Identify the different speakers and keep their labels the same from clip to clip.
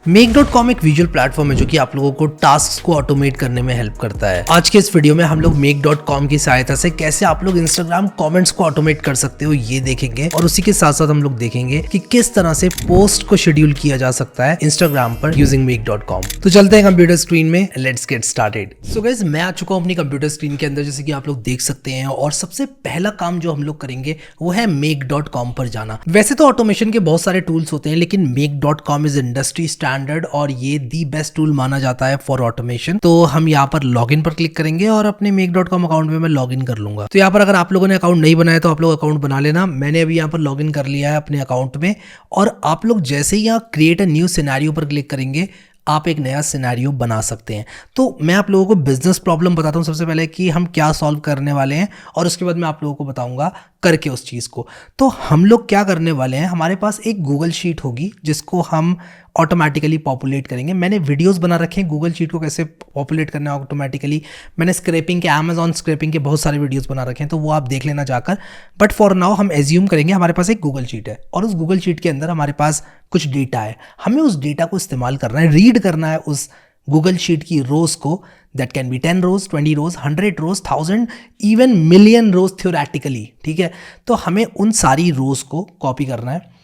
Speaker 1: Make.com एक visual platform है जो कि आप लोगों को टास्क को ऑटोमेट करने में हेल्प करता है। आज के इस वीडियो में हम लोग Make.com की सहायता से कैसे आप लोग इंस्टाग्राम कमेंट्स को ऑटोमेट कर सकते हो ये देखेंगे, और उसी के साथ साथ हम लोग देखेंगे कि किस तरह से पोस्ट को शेड्यूल किया जा सकता है इंस्टाग्राम पर यूजिंग Make.com। तो चलते हैं कंप्यूटर स्क्रीन में, let's get started. So guys, मैं आ चुका हूँ अपनी कंप्यूटर स्क्रीन के अंदर, जैसे कि आप लोग देख सकते हैं, और सबसे पहला काम जो हम लोग करेंगे वो है Make.com पर जाना। वैसे तो ऑटोमेशन के बहुत सारे टूल्स होते हैं, लेकिन Make.com इज इंडस्ट्री स्टैंडर्ड और ये दी बेस्ट टूल माना जाता है फॉर ऑटोमेशन। तो हम यहाँ पर लॉगिन पर क्लिक करेंगे और अपने Make.com अकाउंट में मैं लॉगिन कर लूंगा। तो यहाँ पर अगर आप लोगों ने अकाउंट नहीं बनाया तो आप लोग अकाउंट बना लेना। मैंने अभी यहाँ पर लॉगिन कर लिया है अपने अकाउंट में, और आप लोग जैसे ही यहाँ क्रिएट अ न्यू सिनेरियो पर क्लिक करेंगे आप एक नया सिनेरियो बना सकते हैं। तो मैं आप लोगों को बिजनेस प्रॉब्लम बताता हूँ सबसे पहले कि हम क्या सॉल्व करने वाले हैं, और उसके बाद मैं आप लोगों को बताऊंगा करके उस चीज़ को। तो हम लोग क्या करने वाले हैं, हमारे पास एक गूगल शीट होगी जिसको हम ऑटोमेटिकली पॉपुलेट करेंगे। मैंने वीडियोस बना रखे हैं गूगल शीट को कैसे पॉपुलेट करना है ऑटोमेटिकली। मैंने स्क्रैपिंग के, अमेजॉन स्क्रैपिंग के बहुत सारे वीडियोस बना रखे हैं, तो वो आप देख लेना जाकर। बट फॉर नाउ हम एज्यूम करेंगे हमारे पास एक गूगल शीट है, और उस गूगल शीट के अंदर हमारे पास कुछ डेटा है। हमें उस डेटा को इस्तेमाल करना है, रीड करना है उस गूगल शीट की रोज को। That can be 10 rows, 20 rows, 100 rows, 1000, even million rows theoretically. ठीक है, तो हमें उन सारी रोज को कॉपी करना है,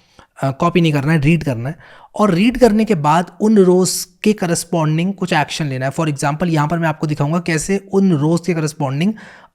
Speaker 1: कॉपी नहीं करना है, रीड करना है। और रीड करने के बाद उन रोज के करस्पॉन्डिंग कुछ एक्शन लेना है। फॉर एग्जाम्पल यहाँ पर मैं आपको दिखाऊंगा कैसे उन रोज के करस्पॉन्डिंग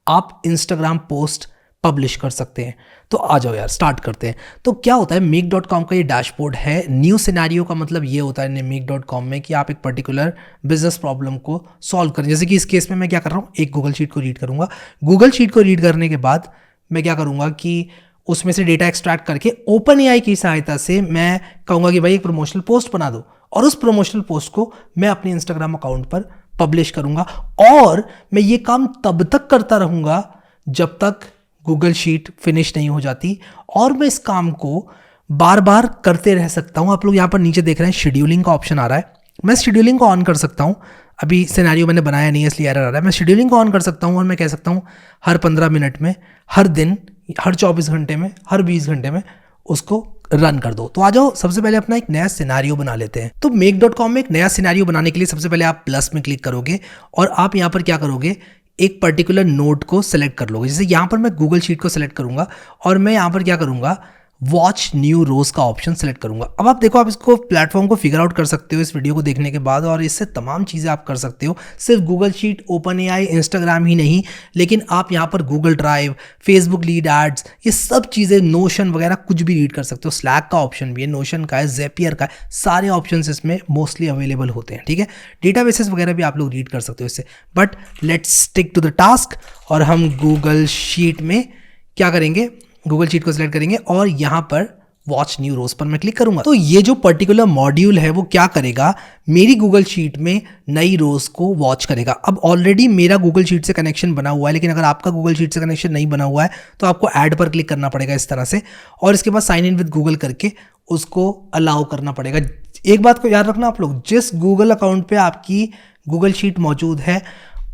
Speaker 1: आप इंस्टाग्राम पोस्ट पब्लिश कर सकते हैं। तो आ जाओ यार, स्टार्ट करते हैं। तो क्या होता है, Make.com का ये डैशबोर्ड है। न्यू सिनेरियो का मतलब ये होता है Make.com में कि आप एक पर्टिकुलर बिजनेस प्रॉब्लम को सॉल्व करें। जैसे कि इस केस में मैं क्या कर रहा हूँ, एक गूगल शीट को रीड करूंगा। गूगल शीट को रीड करने के बाद मैं क्या करूंगा कि उसमें से डेटा एक्सट्रैक्ट करके OpenAI की सहायता से मैं कहूँगा कि भाई एक प्रमोशनल पोस्ट बना दो, और उस प्रमोशनल पोस्ट को मैं अपने इंस्टाग्राम अकाउंट पर पब्लिश करूंगा। और मैं ये काम तब तक करता रहूँगा जब तक गूगल शीट फिनिश नहीं हो जाती, और मैं इस काम को बार बार करते रह सकता हूँ। आप लोग यहाँ पर नीचे देख रहे हैं शेड्यूलिंग का ऑप्शन आ रहा है। मैं शेड्यूलिंग को ऑन कर सकता हूँ। अभी सिनेरियो मैंने बनाया नहीं है इसलिए एरर आ रहा है। मैं शेड्यूलिंग को ऑन कर सकता हूँ, और मैं कह सकता हूँ हर 15 मिनट में, हर दिन, हर 24 घंटे में, हर 20 घंटे में उसको रन कर दो। तो आ जाओ, सबसे पहले अपना एक नया सिनेरियो बना लेते हैं। तो Make.com में एक नया सिनेरियो बनाने के लिए सबसे पहले आप प्लस में क्लिक करोगे, और आप यहाँ पर क्या करोगे, एक पर्टिकुलर नोड को सेलेक्ट कर लोगे। जैसे यहाँ पर मैं गूगल शीट को सेलेक्ट करूंगा, और मैं यहाँ पर क्या करूंगा, वॉच न्यू रोज का ऑप्शन सेलेक्ट करूंगा। अब आप देखो, आप इसको प्लेटफॉर्म को फिगर आउट कर सकते हो इस वीडियो को देखने के बाद, और इससे तमाम चीज़ें आप कर सकते हो। सिर्फ गूगल शीट, OpenAI, इंस्टाग्राम ही नहीं, लेकिन आप यहाँ पर Google Drive, Facebook lead ads, ये सब चीज़ें, नोशन वगैरह कुछ भी रीड कर सकते हो। स्लैक का ऑप्शन भी है, नोशन का है, ज़ेपियर का है, सारे ऑप्शन इसमें मोस्टली अवेलेबल होते हैं। ठीक है, डेटाबेसेस वगैरह भी आप लोग रीड कर सकते हो इससे। But let's stick to the task, और हम गूगल शीट में क्या करेंगे, गूगल शीट को सिलेक्ट करेंगे, और यहाँ पर वॉच न्यू रोज पर मैं क्लिक करूंगा। तो ये जो पर्टिकुलर मॉड्यूल है वो क्या करेगा, मेरी गूगल शीट में नई रोज को वॉच करेगा। अब ऑलरेडी मेरा गूगल शीट से कनेक्शन बना हुआ है, लेकिन अगर आपका गूगल शीट से कनेक्शन नहीं बना हुआ है तो आपको ऐड पर क्लिक करना पड़ेगा इस तरह से, और इसके बाद साइन इन विद गूगल करके उसको अलाउ करना पड़ेगा। एक बात को याद रखना आप लोग, जिस गूगल अकाउंट पे आपकी गूगल शीट मौजूद है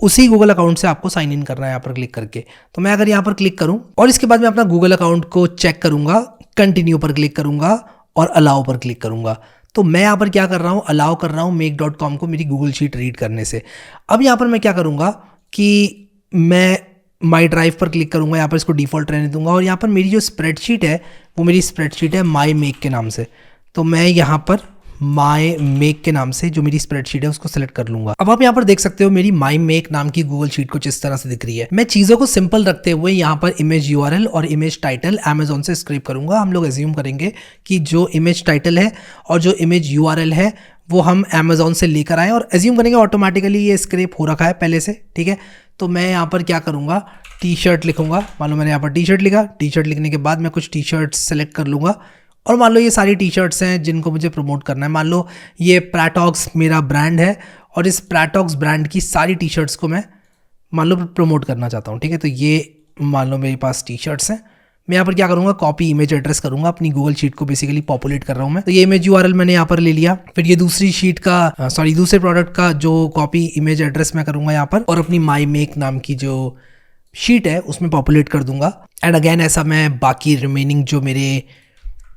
Speaker 1: उसी गूगल अकाउंट से आपको साइन इन करना है यहाँ पर क्लिक करके। तो मैं अगर यहाँ पर क्लिक करूँ और इसके बाद मैं अपना गूगल अकाउंट को चेक करूँगा, कंटिन्यू पर क्लिक करूँगा और अलाउ पर क्लिक करूँगा, तो मैं यहाँ पर क्या कर रहा हूँ, अलाउ कर रहा हूँ Make.com को मेरी गूगल शीट रीड करने से। अब यहाँ पर मैं क्या करूँगा कि मैं माई ड्राइव पर क्लिक करूँगा, यहाँ पर इसको डिफ़ॉल्ट रहने दूंगा, और यहाँ पर मेरी जो स्प्रेडशीट है वो मेरी स्प्रेडशीट है माई मेक के नाम से। तो मैं यहाँ पर माई मेक के नाम से जो मेरी स्प्रेडशीट है उसको सेलेक्ट कर लूंगा। अब आप यहाँ पर देख सकते हो मेरी माई मेक नाम की गूगल शीट कुछ इस तरह से दिख रही है। मैं चीजों को सिंपल रखते हुए यहाँ पर इमेज URL और इमेज टाइटल अमेजॉन से स्क्रैप करूंगा। हम लोग एज्यूम करेंगे कि जो इमेज टाइटल है और जो इमेज URL है वो हम अमेजॉन से लेकर आए, और एज्यूम करेंगे ऑटोमेटिकली ये स्क्रैप हो रखा है पहले से। ठीक है, तो मैं यहाँ पर क्या करूँगा, T-शर्ट लिखूंगा। मान लो मैंने यहाँ पर T-शर्ट लिखा। T-शर्ट लिखने के बाद मैं कुछ T-शर्ट सेलेक्ट कर लूंगा, और मान लो ये सारी T-शर्ट्स हैं जिनको मुझे प्रमोट करना है। मान लो ये प्रैटॉक्स मेरा ब्रांड है, और इस प्रैटॉक्स ब्रांड की सारी T-शर्ट्स को मैं मान लो प्रमोट करना चाहता हूँ। ठीक है, तो ये मान लो मेरे पास T-शर्ट्स हैं। मैं यहाँ पर क्या करूँगा, कॉपी इमेज एड्रेस करूँगा। अपनी गूगल शीट को बेसिकली पॉपुलेट कर रहा हूँ मैं। तो ये इमेज URL मैंने यहाँ पर ले लिया। फिर ये दूसरी शीट का दूसरे प्रोडक्ट का जो कॉपी इमेज एड्रेस मैं करूँगा यहाँ पर, और अपनी माई मेक नाम की जो शीट है उसमें पॉपुलेट कर दूंगा। एंड अगेन ऐसा मैं बाकी रिमेनिंग जो मेरे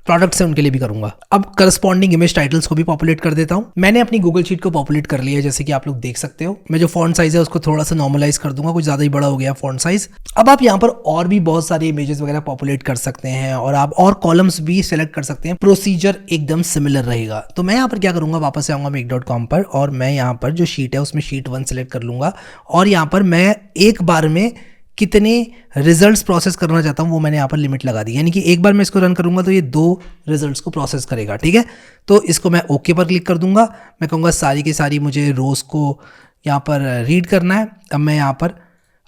Speaker 1: प्रोडक्ट्स हैं उनके लिए भी करूंगा। अब करस्पॉन्डिंग इमेज टाइटल्स को भी पॉपुलेट कर देता हूँ। मैंने अपनी गूगल शीट को पॉपुलेट कर लिया है, जैसे कि आप लोग देख सकते हो। मैं जो फॉन्ट साइज है उसको थोड़ा सा नॉर्मलाइज कर दूंगा, कुछ ज्यादा ही बड़ा हो गया फॉन्ट साइज। अब आप यहाँ पर और भी बहुत सारे इमेजेस वगैरह पॉपुलेट कर सकते हैं और आप और कॉलम्स भी सिलेक्ट कर सकते हैं। प्रोसीजर एकदम सिमिलर रहेगा। तो मैं यहाँ पर क्या करूंगा, वापस से आऊंगा make.com पर और मैं यहाँ पर जो शीट है उसमें शीट 1 सिलेक्ट कर लूंगा और यहाँ पर मैं एक बार में कितने रिजल्ट्स प्रोसेस करना चाहता हूं वो मैंने यहाँ पर लिमिट लगा दी, यानी कि एक बार मैं इसको रन करूंगा तो ये 2 रिजल्ट्स को प्रोसेस करेगा। ठीक है, तो इसको मैं ओके पर क्लिक कर दूंगा। मैं कहूँगा सारी की सारी मुझे रोज को यहाँ पर रीड करना है। अब मैं यहाँ पर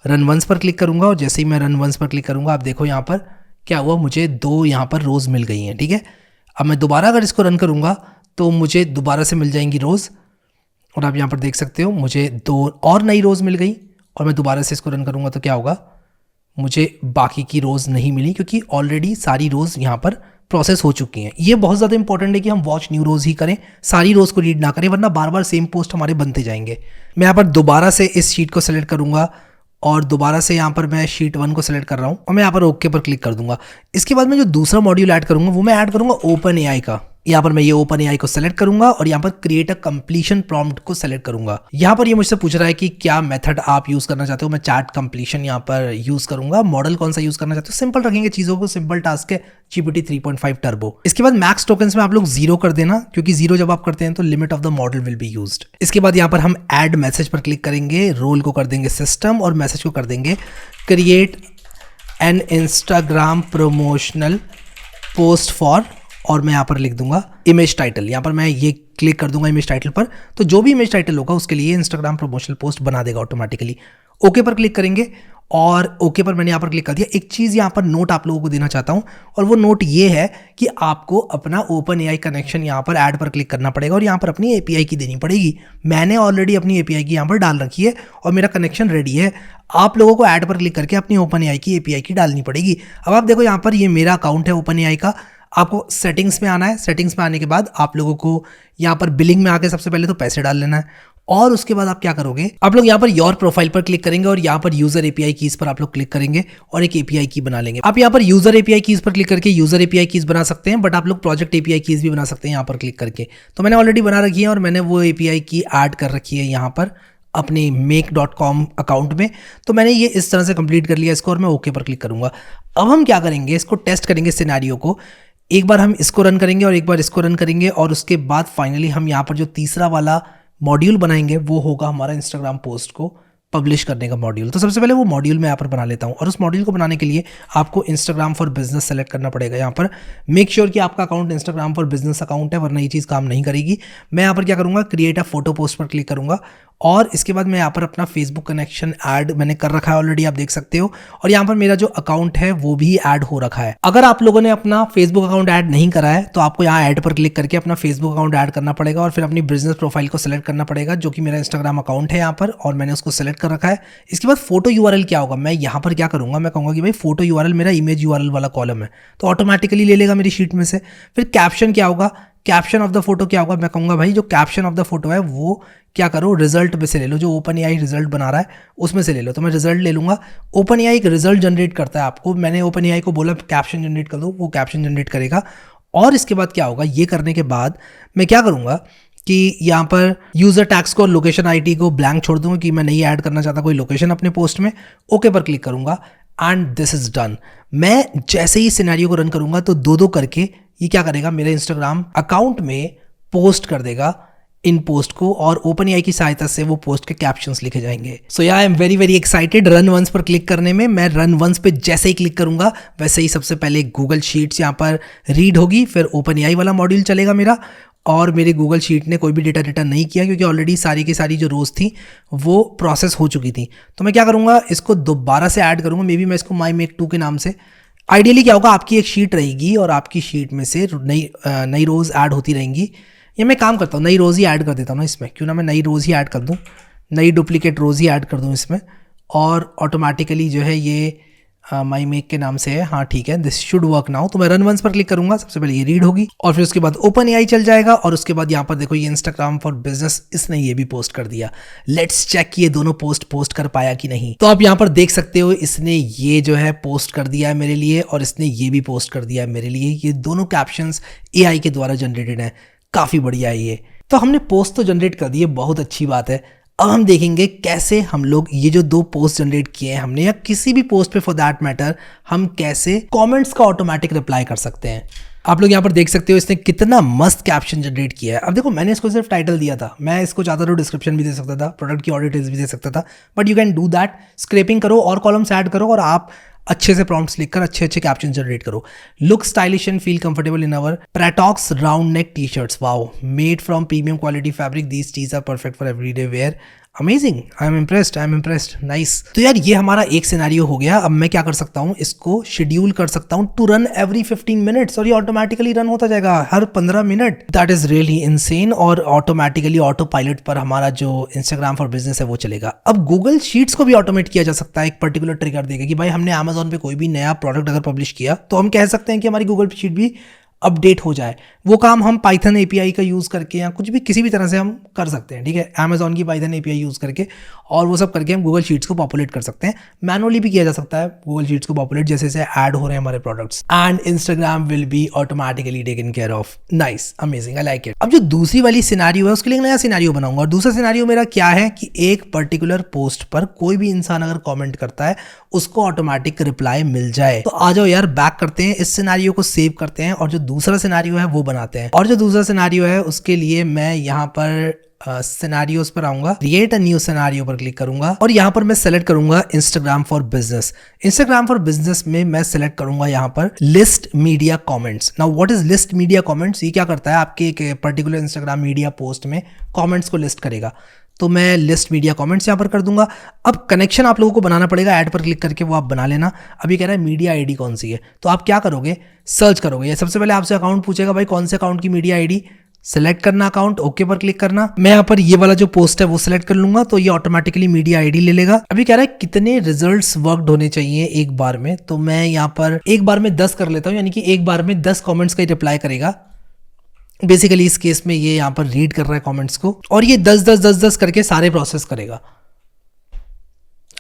Speaker 1: रन वंस पर क्लिक करूंगा और जैसे ही मैं रन वंस पर क्लिक करूंगा आप देखो यहाँ पर क्या हुआ, मुझे 2 यहाँ पर रोज मिल गई हैं। ठीक है, अब मैं दोबारा अगर इसको रन करूंगा तो मुझे दोबारा से मिल जाएंगी रोज और आप यहाँ पर देख सकते हो मुझे 2 और नई रोज मिल गई। और मैं दोबारा से इसको रन करूंगा तो क्या होगा, मुझे बाकी की रोज नहीं मिली क्योंकि ऑलरेडी सारी रोज यहाँ पर प्रोसेस हो चुकी हैं। ये बहुत ज़्यादा इंपॉर्टेंट है कि हम वॉच न्यू रोज ही करें, सारी रोज को रीड ना करें, वरना बार बार सेम पोस्ट हमारे बनते जाएंगे। मैं यहाँ पर दोबारा से इस शीट को सेलेक्ट करूंगा और दोबारा से यहाँ पर मैं शीट 1 को सेलेक्ट कर रहा हूँ और मैं यहाँ पर ओके पर क्लिक कर दूंगा। इसके बाद मैं जो दूसरा मॉड्यूल ऐड करूंगा वो मैं ऐड करूंगा ओपन एआई का। यहाँ पर मैं ये ओपन एआई को सेलेक्ट करूंगा और यहाँ पर क्रिएट अ कंप्लीशन प्रॉम्प्ट को सेलेक्ट करूंगा। यहाँ पर ये मुझसे पूछ रहा है कि क्या मेथड आप यूज करना चाहते हो। मैं चैट कंप्लीशन यहाँ पर यूज करूंगा। मॉडल कौन सा यूज करना चाहते हो, सिंपल रखेंगे चीजों को, सिंपल टास्क है GPT 3.5 टर्बो। इसके बाद मैक्स टोकन्स में आप लोग 0 कर देना क्योंकि 0 जब आप करते हैं तो limit of the model will be used. इसके बाद यहाँ पर हम ऐड मैसेज पर क्लिक करेंगे, रोल को कर देंगे सिस्टम और मैसेज को कर देंगे create an Instagram promotional post for, और मैं यहाँ पर लिख दूंगा इमेज टाइटल। यहाँ पर मैं ये क्लिक कर दूंगा इमेज टाइटल पर, तो जो भी इमेज टाइटल होगा उसके लिए इंस्टाग्राम प्रमोशनल पोस्ट बना देगा ऑटोमेटिकली। ओके पर क्लिक करेंगे और ओके पर मैंने यहाँ पर क्लिक कर दिया। एक चीज़ यहाँ पर नोट आप लोगों को देना चाहता हूँ और वो नोट ये है कि आपको अपना ओपन एआई कनेक्शन यहाँ पर ऐड पर क्लिक करना पड़ेगा और यहाँ पर अपनी एपीआई की देनी पड़ेगी। मैंने ऑलरेडी अपनी एपीआई की यहाँ पर डाल रखी है और मेरा कनेक्शन रेडी है। आप लोगों को ऐड पर क्लिक करके अपनी ओपन एआई की एपीआई की डालनी पड़ेगी। अब आप देखो यहाँ पर ये मेरा अकाउंट है ओपन एआई का। आपको सेटिंग्स में आना है। सेटिंग्स में आने के बाद आप लोगों को यहाँ पर बिलिंग में आके सबसे पहले तो पैसे डाल लेना है और उसके बाद आप क्या करोगे, आप लोग यहाँ पर योर प्रोफाइल पर क्लिक करेंगे और यहाँ पर यूजर एपीआई कीज पर आप लोग क्लिक करेंगे और एक एपीआई की बना लेंगे। आप यहाँ पर यूजर एपीआई कीज पर क्लिक करके यूजर एपीआई कीज बना सकते हैं, बट आप लोग प्रोजेक्ट एपीआई कीज भी बना सकते हैं यहाँ पर क्लिक करके। तो मैंने ऑलरेडी बना रखी है और मैंने वो एपीआई की ऐड कर रखी है यहाँ पर अपने make.com अकाउंट में। तो मैंने ये इस तरह से कंप्लीट कर लिया इसको और मैं ओके पर क्लिक करूंगा। अब हम क्या करेंगे, इसको टेस्ट करेंगे सिनेरियो को। एक बार हम इसको रन करेंगे और एक बार इसको रन करेंगे और उसके बाद फाइनली हम यहाँ पर जो तीसरा वाला मॉड्यूल बनाएंगे वो होगा हमारा इंस्टाग्राम पोस्ट को पब्लिश करने का मॉड्यूल। तो सबसे पहले वो मॉड्यूल मैं यहाँ पर बना लेता हूँ और उस मॉड्यूल को बनाने के लिए आपको इंस्टाग्राम फॉर बिजनेस सेलेक्ट करना पड़ेगा। यहाँ पर मेक श्योर कि आपका account Instagram for business account है, वरना ये चीज़ काम नहीं करेगी। मैं यहाँ पर क्या करूँगा, क्रिएट अ फोटो पोस्ट पर क्लिक करूँगा और इसके बाद मैं यहाँ पर अपना फेसबुक कनेक्शन ऐड मैंने कर रखा है ऑलरेडी, आप देख सकते हो। और यहाँ पर मेरा जो अकाउंट है वो भी ऐड हो रखा है। अगर आप लोगों ने अपना फेसबुक अकाउंट ऐड नहीं करा है तो आपको यहाँ ऐड पर क्लिक करके अपना फेसबुक अकाउंट ऐड करना पड़ेगा और फिर अपनी बिजनेस प्रोफाइल को सिलेक्ट करना पड़ेगा, जो कि मेरा इंस्टाग्राम अकाउंट है यहाँ पर और मैंने उसको सिलेक्ट कर रखा है। इसके बाद फोटो यूआरएल क्या होगा, मैं यहाँ पर क्या करूँगा, मैं कहूँगा कि भाई फोटो यूआरएल मेरा इमेज यूआरएल वाला कॉलम है तो ऑटोमेटिकली ले लेगा मेरी शीट में से। फिर कैप्शन क्या होगा, कैप्शन ऑफ द फोटो क्या होगा, मैं कहूँगा भाई जो कैप्शन ऑफ द फोटो है वो क्या करो, रिजल्ट में से ले लो, जो ओपन एआई रिजल्ट बना रहा है उसमें से ले लो। तो मैं रिजल्ट ले लूँगा। ओपन एआई एक रिजल्ट जनरेट करता है आपको, मैंने ओपन एआई को बोला कैप्शन जनरेट कर दो, वो कैप्शन जनरेट करेगा। और इसके बाद क्या होगा, ये करने के बाद मैं क्या करूँगा कि यहाँ पर यूजर टैग्स को और लोकेशन आईडी को ब्लैंक छोड़ दूंगा कि मैं नहीं ऐड करना चाहता कोई लोकेशन अपने पोस्ट में। ओके पर क्लिक करूँगा एंड दिस इज डन। मैं जैसे ही सिनेरियो को रन करूँगा तो दो करके ये क्या करेगा, मेरे इंस्टाग्राम अकाउंट में पोस्ट कर देगा इन पोस्ट को और ओपन एआई की सहायता से वो पोस्ट के कैप्शंस लिखे जाएंगे। सो या I am very very excited run once पर क्लिक करने में। मैं रन वंस पे जैसे ही क्लिक करूंगा वैसे ही सबसे पहले गूगल शीट्स यहाँ पर रीड होगी, फिर ओपन एआई वाला मॉड्यूल चलेगा मेरा और मेरे गूगल शीट ने कोई भी डेटा रिटर्न नहीं किया क्योंकि ऑलरेडी सारी की सारी जो रोज थी वो प्रोसेस हो चुकी थी। तो मैं क्या करूँगा, इसको दोबारा से ऐड करूँगा। मे बी मैं इसको माई मेक 2 के नाम से। आइडियली क्या होगा, आपकी एक शीट रहेगी और आपकी शीट में से नई रोज ऐड होती रहेंगी। ये मैं काम करता हूँ, नई रोज ही ऐड कर देता हूँ ना इसमें, क्यों ना मैं नई रोज ही ऐड कर दूँ, नई डुप्लीकेट रोज ही ऐड कर दूँ इसमें और ऑटोमेटिकली जो है ये माई मेक के नाम से है, हाँ ठीक है, दिस शुड वर्क नाउ। तो मैं रन वंस पर क्लिक करूंगा, सबसे पहले ये रीड होगी और फिर उसके बाद ओपन एआई चल जाएगा और उसके बाद यहाँ पर देखो ये इंस्टाग्राम फॉर बिजनेस, इसने ये भी पोस्ट कर दिया। लेट्स चेक ये दोनों पोस्ट कर पाया कि नहीं। तो आप यहाँ पर देख सकते हो इसने ये जो है पोस्ट कर दिया है मेरे लिए और इसने ये भी पोस्ट कर दिया है मेरे लिए। ये दोनों कैप्शंस एआई के द्वारा जनरेटेड है, काफी बढ़िया है ये। तो हमने पोस्ट तो जनरेट कर दी है, बहुत अच्छी बात है। अब हम देखेंगे कैसे हम लोग ये जो 2 पोस्ट जनरेट किए हैं हमने, या किसी भी पोस्ट पे फॉर दैट मैटर, हम कैसे कमेंट्स का ऑटोमेटिक रिप्लाई कर सकते हैं। आप लोग यहाँ पर देख सकते हो इसने कितना मस्त कैप्शन जनरेट किया है। अब देखो मैंने इसको सिर्फ टाइटल दिया था, मैं इसको चाहता तो डिस्क्रिप्शन भी दे सकता था, प्रोडक्ट की और डिटेल्स भी दे सकता था, but you can do that. Scraping करो और कॉलम्स ऐड करो और आप अच्छे से प्रॉम्प्ट्स लिखकर अच्छे अच्छे कैप्शन जनरेट करो। Look stylish and feel comfortable in our Pratox round neck T shirts, wow, made from premium quality fabric, these tees are perfect for everyday wear. Amazing, I am impressed, nice. तो यार ये हमारा एक scenario हो गया। अब मैं क्या कर सकता हूँ, इसको शेड्यूल कर सकता हूँ टू रन एवरी 15 मिनट्स और ये ऑटोमेटिकली रन होता जाएगा हर 15 minute. That is really insane. और ऑटोमेटिकली ऑटो पायलट पर हमारा जो इंस्टाग्राम फॉर बिजनेस है वो चलेगा। अब गूगल शीट्स को भी ऑटोमेट किया जा सकता है, एक पर्टिकुलर ट्रिगर देगा कि भाई हमने अमेजोन पे कोई भी नया प्रोडक्ट अगर पब्लिश किया तो हम कह सकते हैं कि हमारी गूगल शीट भी अपडेट हो जाए। वो काम हम पाइथन एपीआई का यूज़ करके या कुछ भी किसी भी तरह से हम कर सकते हैं, ठीक है, अमेजोन की पाइथन एपीआई यूज़ करके, और वो सब करके हम गूगल शीट्स को पॉपुलेट कर सकते हैं। मैनुअली भी किया जा सकता है गूगल शीट्स को पॉपुलेट, जैसे जैसे ऐड हो रहे हैं हमारे products, and Instagram will be automatically taken care of. Nice, amazing, I like it. अब जो दूसरी वाली सिनेरियो है उसके लिए नया सिनेरियो बनाऊंगा, और दूसरा सिनेरियो मेरा क्या है कि एक पर्टिकुलर पोस्ट पर कोई भी इंसान अगर कॉमेंट करता है उसको ऑटोमेटिक रिप्लाई मिल जाए। तो आ जाओ यार, बैक करते हैं, इस सिनेरियो को सेव करते हैं और जो दूसरा सिनेरियो है वो बनाते हैं। और जो दूसरा सिनेरियो है उसके लिए मैं यहाँ पर सिनेरियोस पर आऊंगा, क्रिएट अ न्यू सिनेरियो पर क्लिक करूंगा और यहाँ पर मैं सेलेक्ट करूंगा Instagram for business. Instagram for business में मैं सेलेक्ट करूंगा यहाँ पर list media comments. Now what is list media comments? ये क्या करता है, आपके एक पर्टिकुलर इंस्टाग्राम मीडिया पोस्ट में कमेंट्स को लिस्ट करेगा। तो मैं लिस्ट मीडिया कमेंट्स यहाँ पर कर दूंगा। अब कनेक्शन आप लोगों को बनाना पड़ेगा, ऐड पर क्लिक करके वो आप बना लेना। अभी कह रहा है मीडिया आईडी कौन सी है, तो आप क्या करोगे, सर्च करोगे। सबसे पहले आपसे अकाउंट पूछेगा, भाई कौन से अकाउंट की मीडिया आईडी, सेलेक्ट करना अकाउंट, ओके पर क्लिक करना। मैं यहाँ पर ये वाला जो पोस्ट है वो सिलेक्ट कर लूंगा, तो ये ऑटोमेटिकली मीडिया आईडी ले लेगा। अभी कह रहा है कितने रिजल्ट्स वर्कड होने चाहिए एक बार में, तो मैं यहाँ पर एक बार में 10 कर लेता हूँ, यानी कि एक बार में 10 कमेंट्स का ही रिप्लाई करेगा। बेसिकली इस केस में ये यहाँ पर रीड कर रहा है कमेंट्स को और ये 10 करके सारे प्रोसेस करेगा।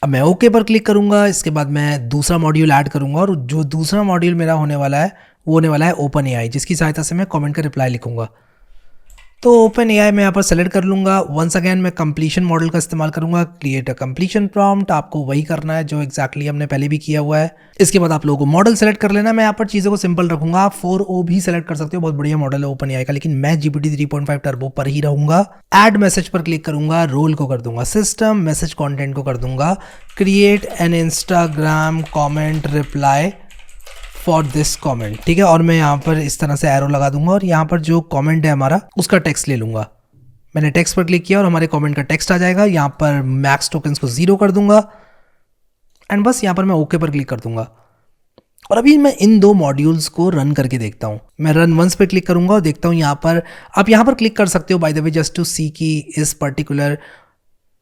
Speaker 1: अब मैं ओके पर क्लिक करूंगा, इसके बाद मैं दूसरा मॉड्यूल ऐड करूंगा और जो दूसरा मॉड्यूल मेरा होने वाला है वो होने वाला है ओपन एआई, जिसकी सहायता से मैं कमेंट का रिप्लाई लिखूंगा। तो ओपन एआई मैं यहाँ पर सेलेक्ट कर लूंगा। वंस अगेन मैं कंप्लीशन मॉडल का इस्तेमाल करूंगा, क्रिएट अ कंप्लीशन प्रॉम्प्ट। आपको वही करना है जो एग्जैक्टली हमने पहले भी किया हुआ है। इसके बाद आप लोगों को मॉडल सेलेक्ट कर लेना है। मैं यहाँ पर चीज़ों को सिंपल रखूंगा, आप 4o भी सेलेक्ट कर सकते हो, बहुत बढ़िया मॉडल है ओपन एआई का, लेकिन मैं GPT 3.5 टर्बो पर ही रहूंगा। ऐड मैसेज पर क्लिक करूंगा, रोल को कर दूंगा सिस्टम, मैसेज कॉन्टेंट को कर दूंगा create an Instagram comment reply for this comment, ठीक है। और मैं यहाँ पर इस तरह से एरो लगा दूंगा और यहाँ पर जो कमेंट है हमारा उसका टेक्स्ट ले लूंगा। मैंने टेक्स्ट पर क्लिक किया और हमारे कमेंट का टेक्स्ट आ जाएगा। यहाँ पर मैक्स टोकन्स को 0 कर दूंगा एंड बस यहाँ पर मैं ओके पर क्लिक कर दूंगा। और अभी मैं इन 2 मॉड्यूल्स को रन करके देखता हूँ। मैं रन वंस पे क्लिक करूंगा और देखता हूँ यहाँ पर, आप यहाँ पर क्लिक कर सकते हो by the way, just to see कि इस पर्टिकुलर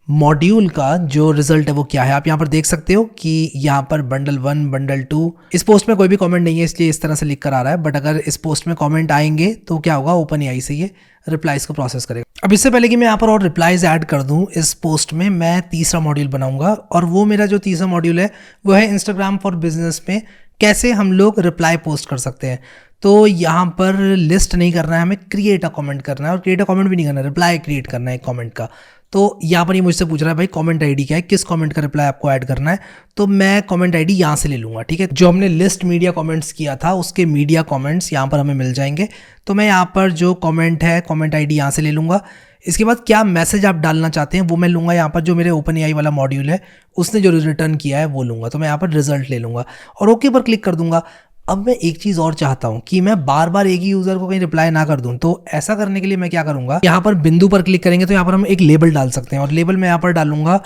Speaker 1: मॉड्यूल का जो रिजल्ट है वो क्या है। आप यहाँ पर देख सकते हो कि यहाँ पर बंडल 1 बंडल 2, इस पोस्ट में कोई भी कमेंट नहीं है इसलिए इस तरह से लिख कर आ रहा है, बट अगर इस पोस्ट में कमेंट आएंगे तो क्या होगा, ओपन एआई से ये रिप्लाईज को प्रोसेस करेगा। अब इससे पहले कि मैं यहाँ पर और रिप्लाईज ऐड कर दूं इस पोस्ट में, मैं तीसरा मॉड्यूल बनाऊंगा और वो मेरा जो तीसरा मॉड्यूल है वो है इंस्टाग्राम फॉर बिजनेस में कैसे हम लोग रिप्लाई पोस्ट कर सकते हैं। तो यहाँ पर लिस्ट नहीं करना है, हमें क्रिएट अ कमेंट करना है, और क्रिएट अ कमेंट भी नहीं करना है, रिप्लाई क्रिएट करना है एक कमेंट का। तो यहाँ पर ये मुझसे पूछ रहा है भाई कमेंट आईडी क्या है, किस कमेंट का रिप्लाई आपको ऐड करना है। तो मैं कमेंट आईडी यहाँ से ले लूँगा, ठीक है। जो हमने लिस्ट मीडिया कमेंट्स किया था उसके मीडिया कमेंट्स यहाँ पर हमें मिल जाएंगे। तो मैं यहाँ पर जो कमेंट है कमेंट आईडी यहाँ से ले लूँगा। इसके बाद क्या मैसेज आप डालना चाहते हैं वो मैं लूँगा, यहाँ पर जो मेरे ओपन एआई वाला मॉड्यूल है उसने जो रिटर्न किया है वो लूँगा। तो मैं यहाँ पर रिजल्ट ले लूँगा और ओके पर क्लिक कर दूँगा। अब मैं एक चीज़ और चाहता हूं कि मैं बार बार एक ही यूज़र को कहीं रिप्लाई ना कर दूं, तो ऐसा करने के लिए मैं क्या करूंगा, यहाँ पर बिंदु पर क्लिक करेंगे तो यहाँ पर हम एक लेबल डाल सकते हैं और लेबल मैं यहाँ पर डालूंगा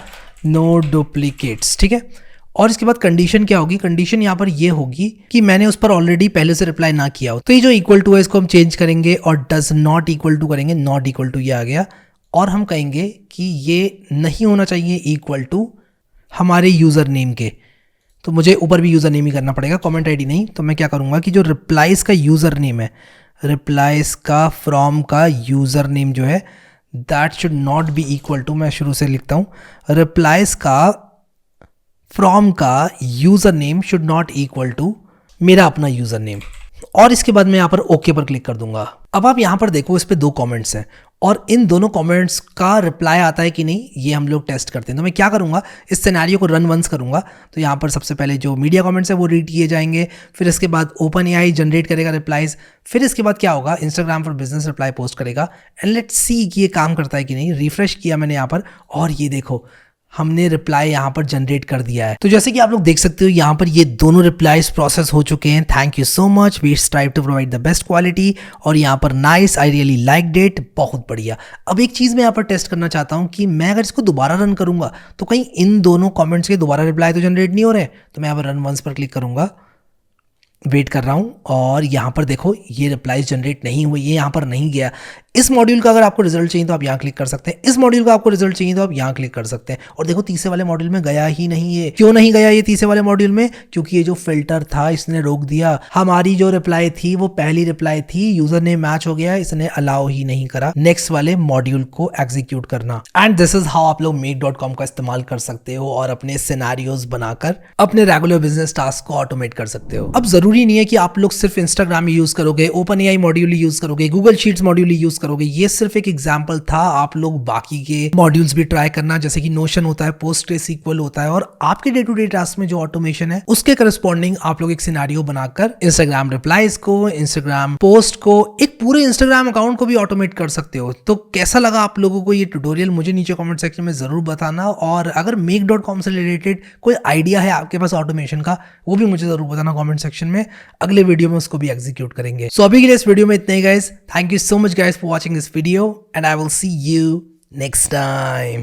Speaker 1: नो डुप्लीकेट्स, ठीक है। और इसके बाद कंडीशन क्या होगी, कंडीशन यहाँ पर ये होगी कि मैंने उस पर ऑलरेडी पहले से रिप्लाई ना किया हो। तो ये जो इक्वल टू है इसको हम चेंज करेंगे और डज नॉट इक्वल टू करेंगे, नॉट इक्वल टू ये आ गया। और हम कहेंगे कि ये नहीं होना चाहिए इक्वल टू हमारे यूज़र नेम के। तो मुझे ऊपर भी यूज़र नेम ही करना पड़ेगा, कमेंट आईडी नहीं। तो मैं क्या करूँगा कि जो रिप्लाइज का यूज़र नेम है, रिप्लाइज का फ्रॉम का यूज़र नेम जो है that should not be equal to, मैं शुरू से लिखता हूँ, रिप्लाइज का फ्रॉम का user name should not equal to मेरा अपना यूज़र नेम। और इसके बाद मैं यहाँ पर ओके पर क्लिक कर दूंगा। अब आप यहाँ पर देखो इस पे 2 कमेंट्स हैं और इन दोनों कमेंट्स का रिप्लाई आता है कि नहीं ये हम लोग टेस्ट करते हैं। तो मैं क्या करूँगा, इस सिनेरियो को रन वंस करूँगा। तो यहाँ पर सबसे पहले जो मीडिया कमेंट्स है वो रीड किए जाएंगे, फिर इसके बाद ओपन एआई जनरेट करेगा रिप्लाईज, फिर इसके बाद क्या होगा, Instagram for business reply post करेगा एंड लेट्स सी कि ये काम करता है कि नहीं। रिफ्रेश किया मैंने यहाँ पर और ये देखो हमने रिप्लाई यहाँ पर जनरेट कर दिया है। तो जैसे कि आप लोग देख सकते हो यहाँ पर ये दोनों रिप्लाईज प्रोसेस हो चुके हैं। Thank you so much, we strive to provide the best quality. और यहाँ पर nice, I really liked it, बहुत बढ़िया। अब एक चीज़ मैं यहाँ पर टेस्ट करना चाहता हूँ कि मैं अगर इसको दोबारा रन करूँगा तो कहीं इन दोनों कमेंट्स के दोबारा रिप्लाई तो जनरेट नहीं हो रहे। तो मैं यहाँ पर रन वंस पर क्लिक करूँगा, वेट कर रहा हूँ और यहाँ पर देखो ये रिप्लाईज जनरेट नहीं हुए, ये यहाँ पर नहीं गया। इस मॉड्यूल का अगर आपको रिजल्ट चाहिए तो आप यहाँ क्लिक कर सकते हैं, इस मॉड्यूल का आपको रिजल्ट चाहिए तो आप यहाँ क्लिक कर सकते हैं। और देखो तीसरे वाले मॉड्यूल में गया ही नहीं है। क्यों नहीं गया ये तीसरे वाले मॉड्यूल में? क्योंकि ये जो फिल्टर था इसने रोक दिया। हमारी जो रिप्लाई थी वो पहली रिप्लाई थी, यूजर ने मैच हो गया, इसने अलाउ ही नहीं करा नेक्स्ट वाले मॉड्यूल को एग्जीक्यूट करना। एंड दिस इज हाउ आप लोग make.com का इस्तेमाल कर सकते हो और अपने सिनेरियोज बनाकर अपने रेगुलर बिजनेस टास्क को ऑटोमेट कर सकते हो। अब जरूरी नहीं है कि आप लोग सिर्फ इंस्टाग्राम यूज करोगे, ओपन एआई मॉड्यूल यूज करोगे, गूगल शीट्स मॉड्यूल यूज करोगे। ये सिर्फ एक एग्जाम्पल था, आप लोग बाकी के मॉड्यूल्स भी ट्राई करना, जैसे कि नोशन होता है, पोस्टग्रेसql होता है। और आपके डे टू डे टास्क में जो ऑटोमेशन है उसके करस्पॉन्डिंग आप लोग एक सिनेरियो बनाकर इंस्टाग्राम रिप्लाईज को, इंस्टाग्राम पोस्ट को, एक पूरे इंस्टाग्राम अकाउंट को भी ऑटोमेट कर सकते हो। तो कैसा लगा आप लोगों को ये ट्यूटोरियल, मुझे नीचे कमेंट सेक्शन में जरूर बताना। और अगर make.com से रिलेटेड कोई आइडिया है आपके पास ऑटोमेशन का, वो भी मुझे जरूर बताना कमेंट सेक्शन में। अगले वीडियो में उसको भी एग्जीक्यूट करेंगे। सो अभी के लिए इस वीडियो में इतना ही guys. Thank you so much guys for watching this video and I will see you next time.